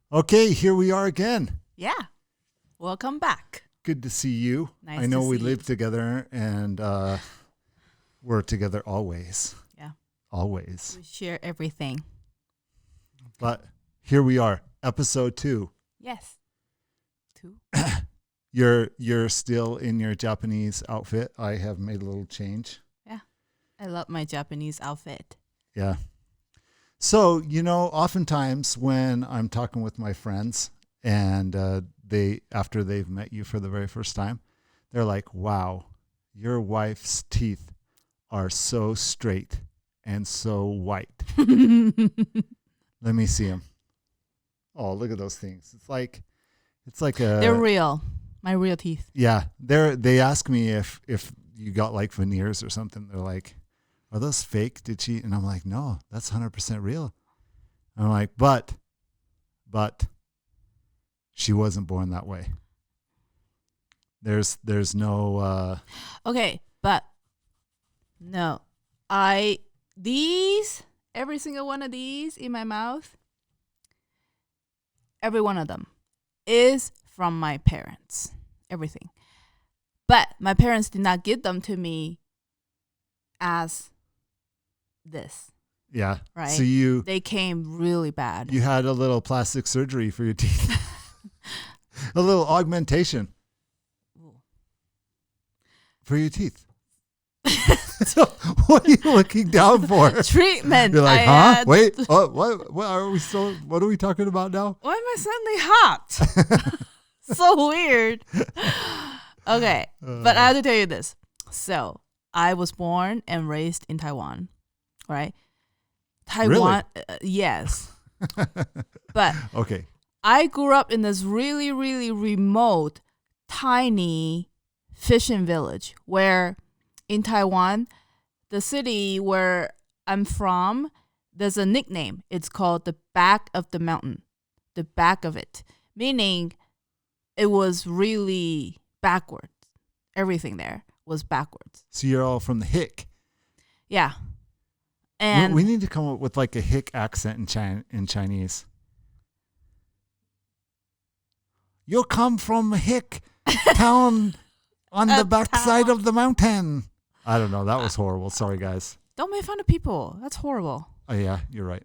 Okay, here we are again. Yeah. Welcome back. Good to see you. Nice I know to we see live you. together and we're together always. Yeah. Always. We share everything. But here we are, episode 2. Yes. 2. You're still in your Japanese outfit. I have made a little change. Yeah. I love my Japanese outfit. Yeah. So, oftentimes when I'm talking with my friends and after they've met you for the very first time, they're like, wow, your wife's teeth are so straight and so white. Let me see them. Oh, look at those things. It's like They're real. My real teeth. Yeah. They ask me if you got like veneers or something. They're like, are those fake? Did she? And I'm like, no, that's 100% real. And I'm like, but she wasn't born that way. There's no Okay, but no. Every single one of these in my mouth, every one of them is from my parents. Everything. But my parents did not give them to me as this. yeah. Right. So They came really bad. you had a little plastic surgery for your teeth. A little augmentation for your teeth. So what are you looking down for? Treatment. You're like, huh? Wait. Oh, what are we still? What are we talking about now? Why am I suddenly hot? So weird. Okay, but I have to tell you this. So I was born and raised in Taiwan, right? Taiwan, yes. But Okay. I grew up in this really, really remote, tiny fishing village where in Taiwan, the city where I'm from, there's a nickname. It's called the back of the mountain, the back of it, meaning it was really backwards. Everything there was backwards. So you're all from the hick. Yeah. And we need to come up with like a hick accent in Chinese. You come from hick town on the backside of the mountain. I don't know. That was horrible. Sorry, guys. don't make fun of people. That's horrible. Oh, yeah, you're right.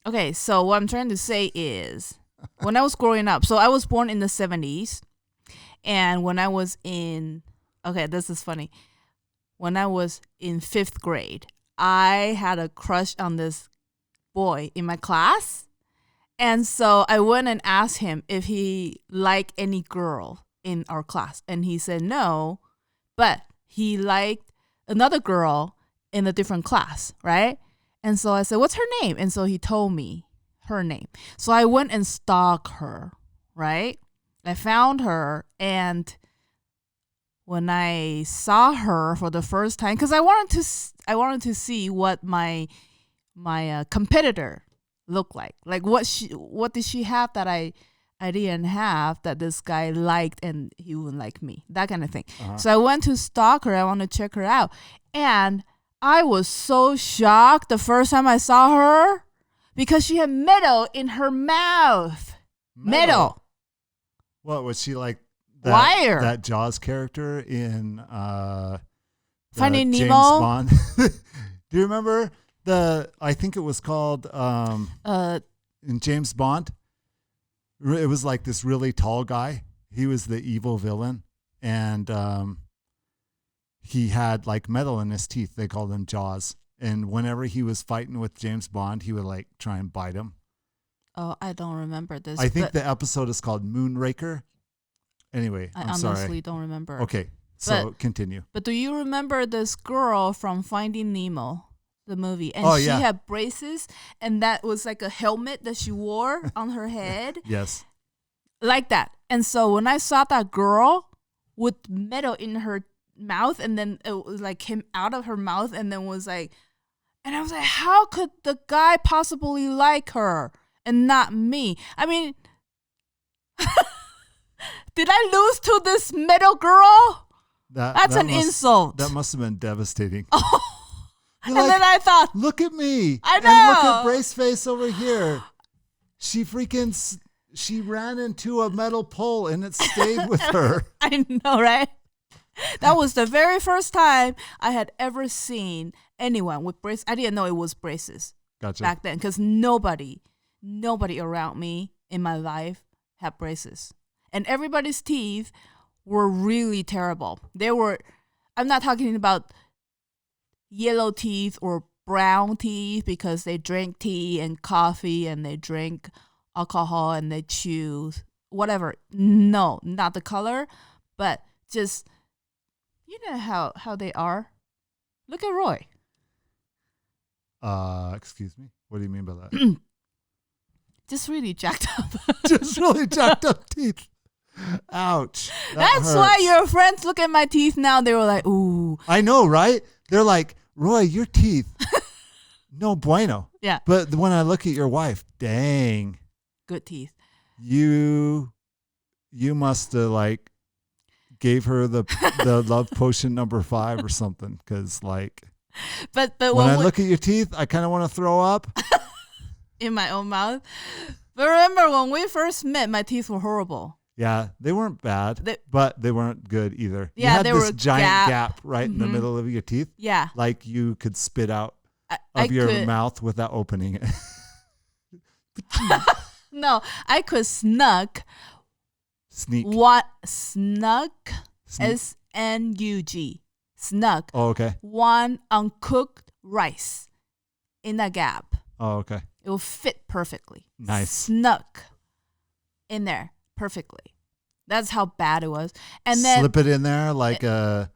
Okay, so what I'm trying to say is when I was growing up, so I was born in the 70s. And when I was this is funny. When I was in 5th grade, I had a crush on this boy in my class. And so I went and asked him if he liked any girl in our class. And he said no, but he liked another girl in a different class, right? And so I said, what's her name? And so he told me her name. So I went and stalked her, right? I found her, and when I saw her for the first time, because I wanted to see what my competitor looked like what did she have that I didn't have that this guy liked and he wouldn't like me, that kind of thing. So I went to stalk her. I want to check her out, and I was so shocked the first time I saw her because she had metal in her mouth. Metal. What was she like? Wire. That Jaws character in Finding James Nemo? Bond. Do you remember I think it was called in James Bond? It was like this really tall guy. He was the evil villain, and he had like metal in his teeth. They called him Jaws. And whenever he was fighting with James Bond, he would like try and bite him. Oh, I don't remember this. I think the episode is called Moonraker. Anyway, I'm sorry. I honestly don't remember. Okay, so continue. But do you remember this girl from Finding Nemo, the movie? And she had braces, and that was like a helmet that she wore on her head. Yes. Like that. And so when I saw that girl with metal in her mouth, and then it was like came out of her mouth, and then was like, and I was like, how could the guy possibly like her and not me? I mean, did I lose to this metal girl? That's an insult. That must have been devastating. Oh. And then I thought, look at me. I know. And look at Brace Face over here. She freaking She ran into a metal pole and it stayed with her. I know, right? That was the very first time I had ever seen anyone with braces. I didn't know it was braces Gotcha. back then because nobody around me in my life had braces. And everybody's teeth were really terrible. I'm not talking about yellow teeth or brown teeth because they drink tea and coffee and they drink alcohol and they chew whatever. No, not the color, but just, you know how they are. Look at Roy. Excuse me. What do you mean by that? Just really jacked up. Just really jacked up teeth. Ouch. That's why your friends look at my teeth now. They were like, ooh. I know, right? They're like, Roy, your teeth, no bueno. Yeah. But when I look at your wife, dang. Good teeth. You must have like gave her the love potion number 5 or something. Because like, but when I look at your teeth, I kind of want to throw up. In my own mouth. But remember when we first met, my teeth were horrible. Yeah, they weren't bad, but they weren't good either. Yeah, you had they this were giant gap right in the middle of your teeth. Yeah. Like you could spit out I of your could, mouth without opening it. No, I could sneak. Snug. S-N-U-G. Snug. Oh, okay. One uncooked rice in a gap. Oh, okay. It will fit perfectly. Nice. Snuck in there perfectly. That's how bad it was. And then slip it in there like a.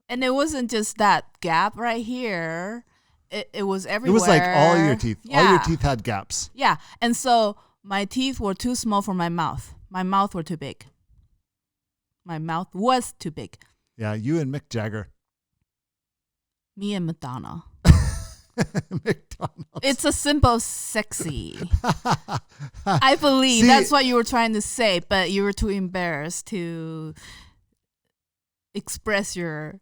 And it wasn't just that gap right here. It was everywhere. It was like all your teeth. Yeah. All your teeth had gaps. Yeah. And so my teeth were too small for my mouth. My mouth were too big. My mouth was too big. Yeah, you and Mick Jagger. Me and Madonna. McDonald's. It's a simple sexy. I believe that's what you were trying to say, but you were too embarrassed to express your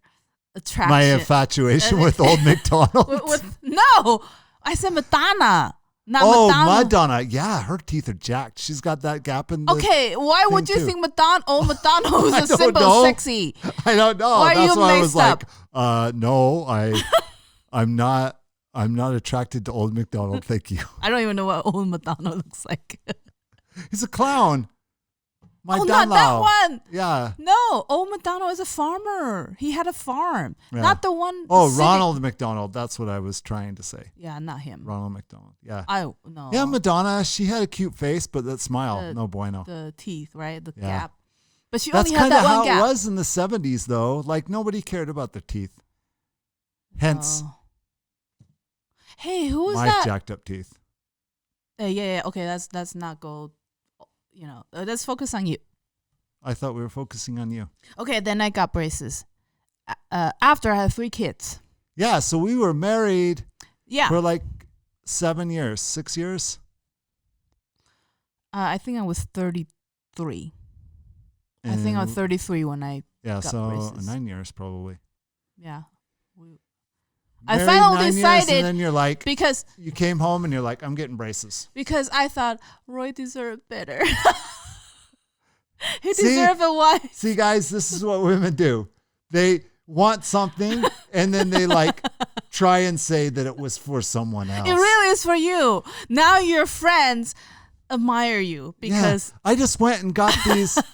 attraction. My infatuation with old McDonald's. No, I said Madonna, not Madonna. Madonna. Yeah, her teeth are jacked. She's got that gap in the Okay, why would you think Madonna? Oh, Madonna was a simple sexy. I don't know. Why That's are you why I was mixed like, no, I'm not attracted to old McDonald. Thank you. I don't even know what old Madonna looks like. He's a clown. Not that one. Yeah. No, old McDonald is a farmer. He had a farm. Yeah. Not the one. Oh, Ronald McDonald. That's what I was trying to say. Yeah, not him. Ronald McDonald. Yeah. No. Yeah, Madonna. She had a cute face, but that smile, no bueno. The teeth, right? The gap. But she That's only had that one kind of gap. how it was in the 70s, though. Like nobody cared about their teeth. Hence, hey, who was my that? jacked up teeth. Yeah. Okay, let's not go. Let's focus on you. I thought we were focusing on you. Okay, then I got braces. After I had 3 kids. Yeah, so we were married for like 6 years. I think I was 33. I think I was 33 when I got braces. 9 years probably. Yeah. Married I finally 9 years, decided, and then you're like, because you came home and you're like, I'm getting braces. Because I thought Roy deserved better. He deserved a wife. See, guys, this is what women do. They want something and then they like try and say that it was for someone else. It really is for you. Now your friends admire you because I just went and got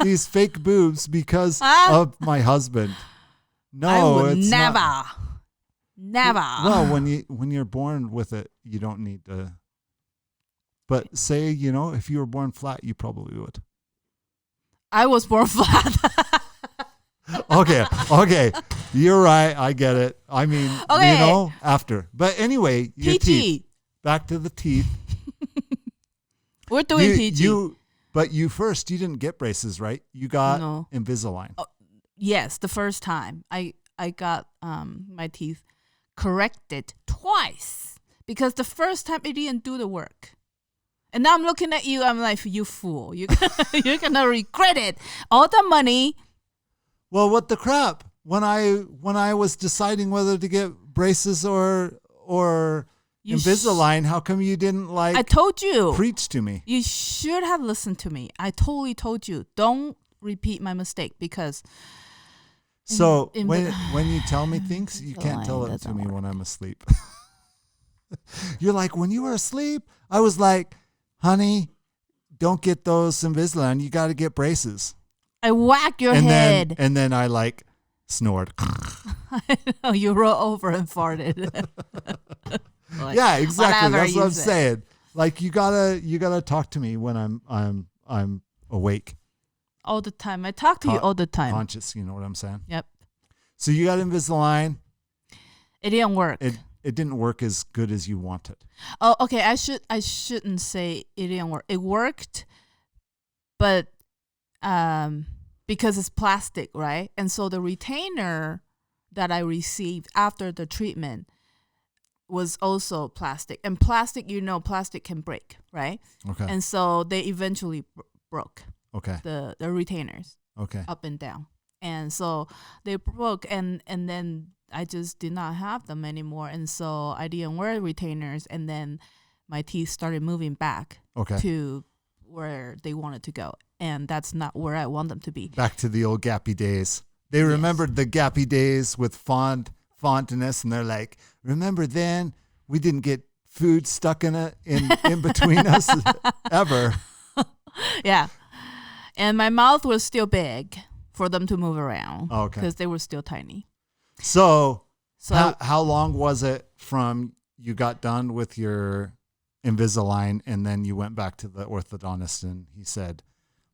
these fake boobs because of my husband. No, I would it's never. not. Never. Well, when you're born with it, you don't need to. But say, if you were born flat, you probably would. I was born flat. Okay. You're right. I get it. I mean, after. But anyway, your teeth. Back to the teeth. We're doing PG. But you didn't get braces, right? You got Invisalign. Yes, the first time. I got my teeth corrected twice because the first time it didn't do the work. And now I'm looking at you. I'm like, you fool. You're gonna regret it. All the money. Well, what the crap? When I was deciding whether to get braces or Invisalign. How come you didn't like? I told you. Preach to me. You should have listened to me. I totally told you. Don't repeat my mistake because. So when you tell me things, you can't tell it to doesn't me work. when I'm asleep. You're like, when you were asleep, I was like, honey, don't get those Invisalign. You got to get braces. I whack your and head. And then I like snored. I know, you roll over and farted. Like, yeah, exactly. whatever That's what you I'm say. saying. Like you gotta talk to me when I'm awake, All the time. I talk to you all the time. conscious. You know what I'm saying? Yep. So you got Invisalign. It didn't work. It didn't work as good as you wanted. Oh, okay. I shouldn't say it didn't work. It worked, but because it's plastic, right? And so the retainer that I received after the treatment was also plastic. And plastic, plastic can break, right? Okay. And so they eventually broke Okay. the retainers Okay. up and down. And so they broke, and then I just did not have them anymore. And so I didn't wear retainers, and then my teeth started moving back Okay. to where they wanted to go. And that's not where I want them to be. Back to the old gappy days. They remembered the gappy days with fondness, and they're like, remember then we didn't get food stuck in between us ever. Yeah. And my mouth was still big for them to move around. Oh, okay. Because they were still tiny. So So how long was it from you got done with your Invisalign and then you went back to the orthodontist and he said,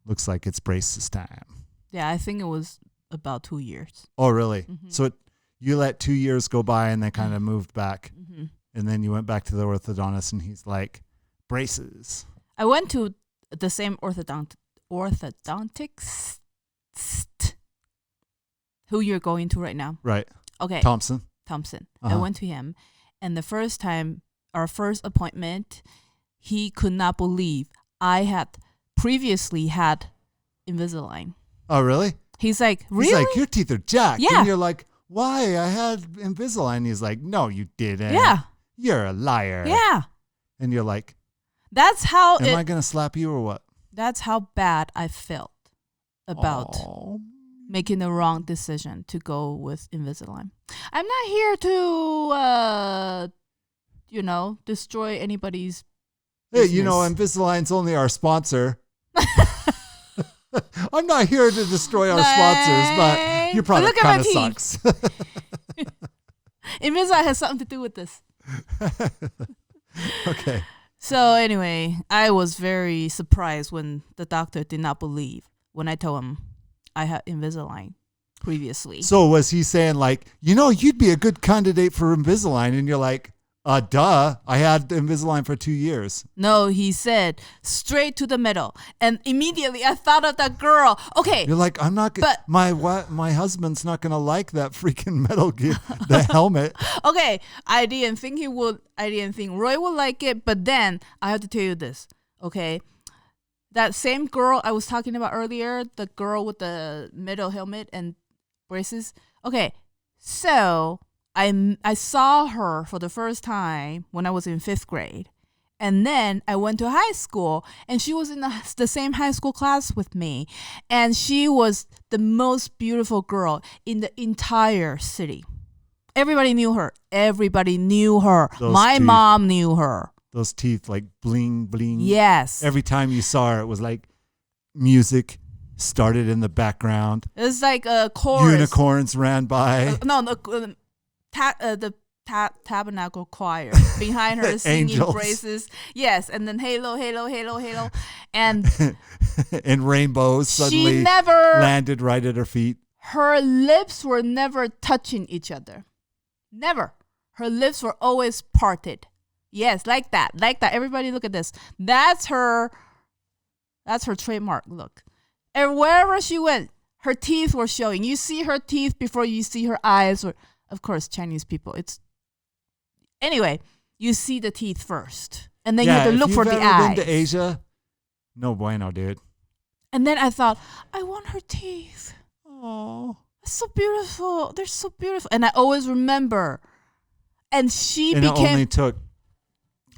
looks like it's braces time? yeah, I think it was about 2 years. Oh, really? Mhm. So you let 2 years go by and then kind of moved back. Mm-hmm. And then you went back to the orthodontist and he's like, braces. I went to the same orthodontics who you're going to right now. Right. Okay. Thompson. Thompson. Uh-huh. I went to him, and the first time, our first appointment, he could not believe I had previously had Invisalign. Oh, really? He's like, really? He's like, your teeth are jacked. Yeah. And you're like, why? I had Invisalign. He's like, no, you didn't. Yeah. You're a liar. Yeah. And you're like, That's how am I going to slap you or what? That's how bad I felt about Oh. making the wrong decision to go with Invisalign. I'm not here to, destroy anybody's Hey, business. Invisalign's only our sponsor. I'm not here to destroy our sponsors, but your product Look at my kind of teeth. sucks. Invisalign has something to do with this. Okay. So anyway, I was very surprised when the doctor did not believe when I told him I had Invisalign previously. So was he saying like, you'd be a good candidate for Invisalign? And you're like, duh. I had Invisalign for 2 years. No, he said straight to the middle. And immediately I thought of that girl. Okay. You're like, I'm not going to, my husband's not going to like that freaking metal gear, the helmet. Okay. I didn't think he would. I didn't think Roy would like it. But then I have to tell you this. Okay. That same girl I was talking about earlier, the girl with the metal helmet and braces. Okay. So I saw her for the first time when I was in 5th grade. And then I went to high school, and she was in the same high school class with me. And she was the most beautiful girl in the entire city. Everybody knew her. Those My teeth. mom knew her. Those teeth like bling, bling. Yes. Every time you saw her, it was like music started in the background. It's like a chorus. Unicorns ran by. The tabernacle choir behind her singing Angels. praises. Yes, and then halo, halo, halo, halo, and And rainbows suddenly she never. landed right at her feet. Her lips were never touching each other. Never. Her lips were always parted. Yes, like that. Everybody look at this. That's her trademark look. And wherever she went, her teeth were showing. You see her teeth before you see her eyes. Or, of course, Chinese people. Anyway, you see the teeth first. And then you have to look for the If you've ever eyes. been to Asia, no bueno, dude. And then I thought, I want her teeth. Oh. It's so beautiful. They're so beautiful. And I always remember. And she And it became only took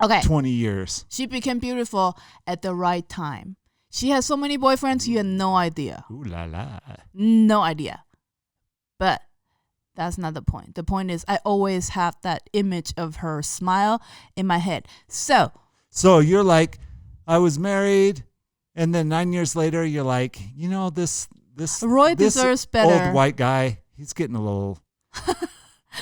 Okay. 20 years. She became beautiful at the right time. She has so many boyfriends, you have no idea. Ooh la la. No idea. But that's not the point. The point is I always have that image of her smile in my head. So you're like, I was married, and then 9 years later, you're like, this Roy deserves better. Old white guy, he's getting a little.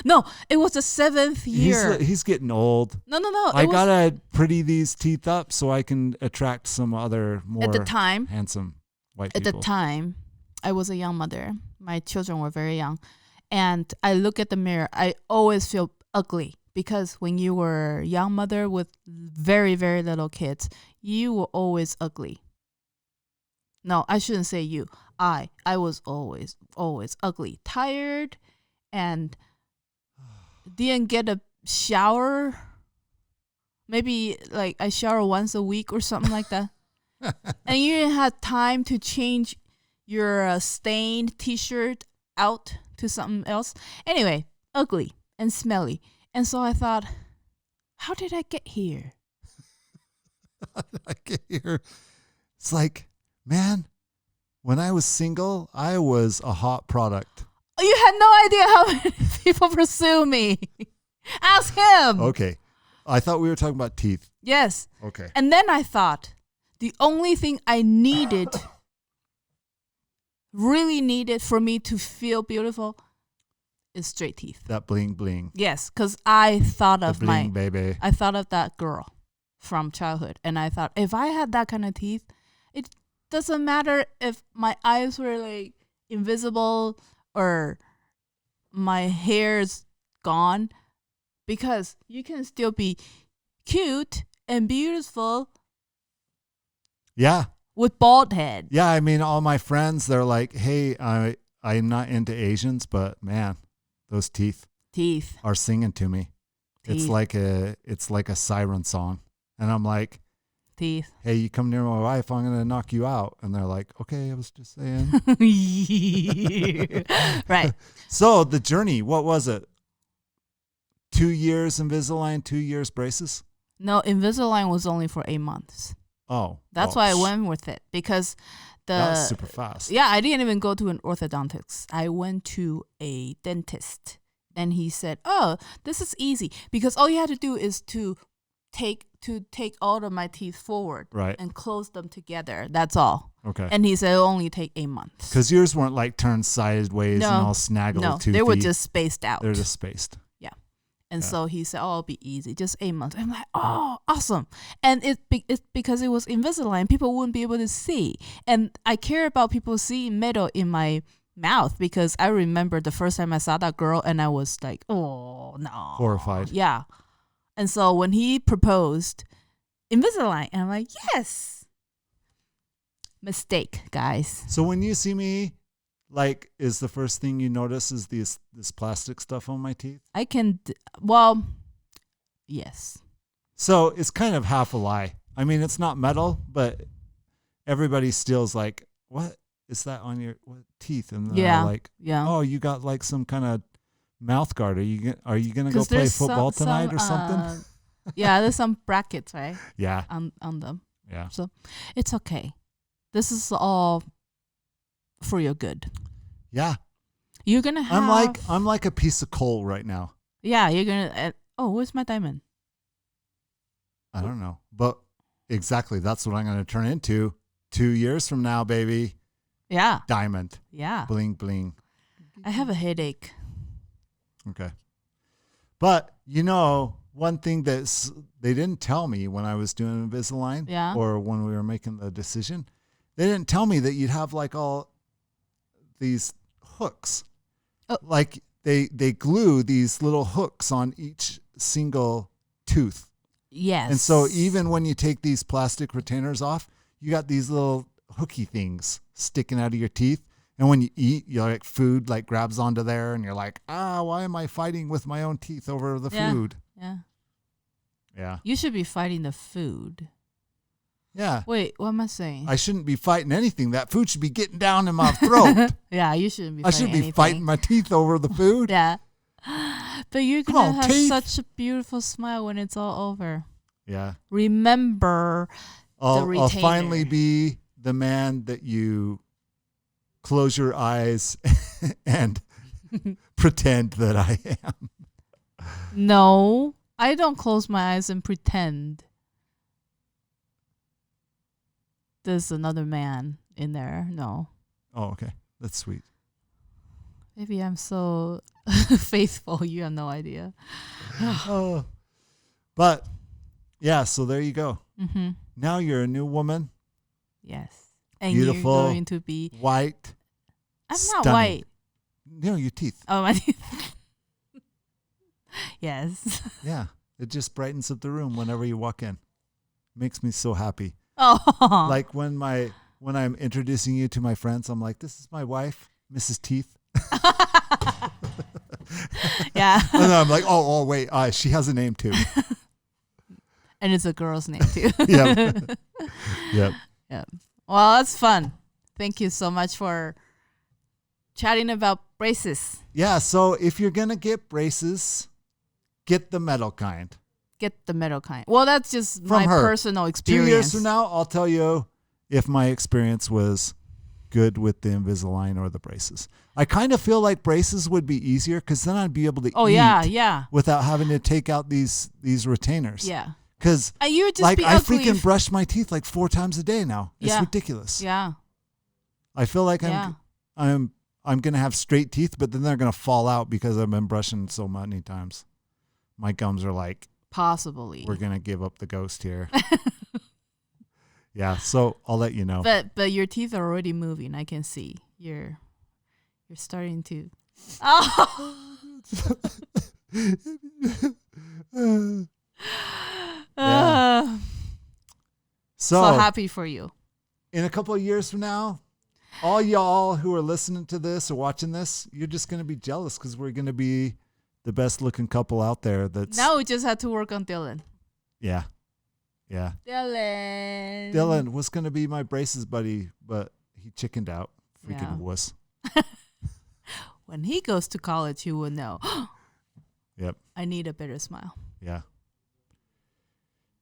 No, it was the 7th year. He's getting old. No. I gotta pretty these teeth up so I can attract some other more at the time, handsome white At people. the time, I was a young mother. My children were very young. And I look at the mirror. I always feel ugly because when you were a young mother with very, very little kids, you were always ugly. No, I shouldn't say you. I was always ugly. Tired and didn't get a shower. Maybe like I shower once a week or something like that. And you didn't have time to change your stained t-shirt out to something else. Anyway, ugly and smelly. And so I thought, how did I get here? How did I get here? It's like, man, when I was single, I was a hot product. You had no idea how many people pursue me. Ask him. Okay. I thought we were talking about teeth. Yes. Okay. And then I thought the only thing I needed, really needed for me to feel beautiful is straight teeth. That bling bling. Yes, because I thought of the bling, baby. I thought of that girl from childhood. And I thought, if I had that kind of teeth, it doesn't matter if my eyes were like invisible or my hair's gone, because you can still be cute and beautiful. Yeah. With bald head. Yeah, I mean, all my friends, they're like, hey, I'm not into Asians, but man, those teeth are singing to me. It's like a siren song. And I'm like, teeth. Hey, you come near my wife, I'm going to knock you out. And they're like, okay, I was just saying. Right. So the journey, what was it? 2 years Invisalign, 2 years braces? No, Invisalign was only for 8 months. Oh. That's why I went with it, because that was super fast. Yeah, I didn't even go to an orthodontist. I went to a dentist, and he said, "Oh, this is easy because all you have to do is to take all of my teeth forward, right, and close them together. That's all." Okay. And he said it'll only take 8 months. Because yours weren't like turned sideways and all snaggled. No, toothy. they were just spaced out. They're just spaced. Yeah. And so he said, "Oh, it'll be easy, just 8 months." I'm like, "Oh, awesome!" And it's because it was Invisalign, people wouldn't be able to see, and I care about people seeing metal in my mouth because I remember the first time I saw that girl, and I was like, "Oh no!" Horrified. Yeah. And so when he proposed Invisalign, and I'm like, "Yes." Mistake, guys. So when you see me, like, is the first thing you notice is this plastic stuff on my teeth? I can, well, yes. So it's kind of half a lie. I mean, it's not metal, but everybody still's like, what is that on your teeth? And they're like, oh, you got like some kind of mouth guard. Are you gonna go play football tonight or something? Yeah, there's some brackets, right? Yeah. On them. Yeah. So it's okay. This is all for your good. Yeah. You're gonna have. I'm like a piece of coal right now. Yeah, you're gonna. Oh, where's my diamond? I don't know, but exactly that's what I'm gonna turn into 2 years from now, baby. Yeah. Diamond. Yeah. Bling bling. I have a headache. Okay. But one thing that they didn't tell me when I was doing Invisalign, or when we were making the decision, they didn't tell me that you'd have like all these hooks. Oh. Like they glue these little hooks on each single tooth. Yes. And so even when you take these plastic retainers off, you got these little hooky things sticking out of your teeth. And when you eat, food like grabs onto there and you're like, why am I fighting with my own teeth over the food? Yeah. Yeah. You should be fighting the food. Yeah. Wait, what am I saying? I shouldn't be fighting anything. That food should be getting down in my throat. Yeah, you shouldn't be I fighting shouldn't be fighting my teeth over the food. Yeah. But you're going to have such a beautiful smile when it's all over. Yeah. Remember the I'll retainer. finally be the man that you close your eyes and pretend that I am. No, I don't close my eyes and pretend. There's another man in there. No. Oh, okay. That's sweet. Maybe I'm so faithful. You have no idea. Oh. But yeah, so there you go. Mm-hmm. Now you're a new woman. Yes. And Beautiful, you're going to be... white. I'm stunning. not white. No, your teeth. Oh, my teeth. Yes. Yeah. It just brightens up the room whenever you walk in. Makes me so happy. Oh. Like when I'm introducing you to my friends, I'm like, this is my wife, Mrs. Teeth. Yeah. And then I'm like, oh, wait, she has a name too. And it's a girl's name too. Yep. Yep. Yep. Well, that's fun. Thank you so much for chatting about braces. Yeah. So if you're going to get braces, get the metal kind. Get the metal kind. Well, that's just From my her. personal experience. 2 years from now, I'll tell you if my experience was good with the Invisalign or the braces. I kind of feel like braces would be easier because then I'd be able to eat yeah. without having to take out these retainers. Yeah. Because You would just like be I ugly freaking brush my teeth like 4 times a day now. It's Yeah. ridiculous. Yeah. I feel like Yeah. I'm gonna have straight teeth, but then they're gonna fall out because I've been brushing so many times. My gums are like, Possibly. we're gonna give up the ghost here. Yeah, so I'll let you know. But your teeth are already moving. I can see. You're starting to. Oh. Yeah. So happy for you. In a couple of years from now, all y'all who are listening to this or watching this, you're just gonna be jealous because we're gonna be the best looking couple out there. That's Now we just had to work on Dylan. Yeah. Yeah. Dylan was going to be my braces buddy, but he chickened out. Freaking Yeah. wuss. When he goes to college, he will know. Yep. I need a better smile. Yeah.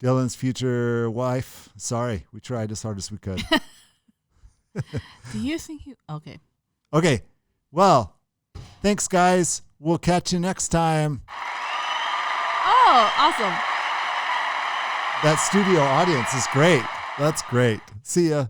Dylan's future wife. Sorry, we tried as hard as we could. Do you think he... Okay. Okay. Well, thanks, guys. We'll catch you next time. Oh, awesome. That studio audience is great. That's great. See ya.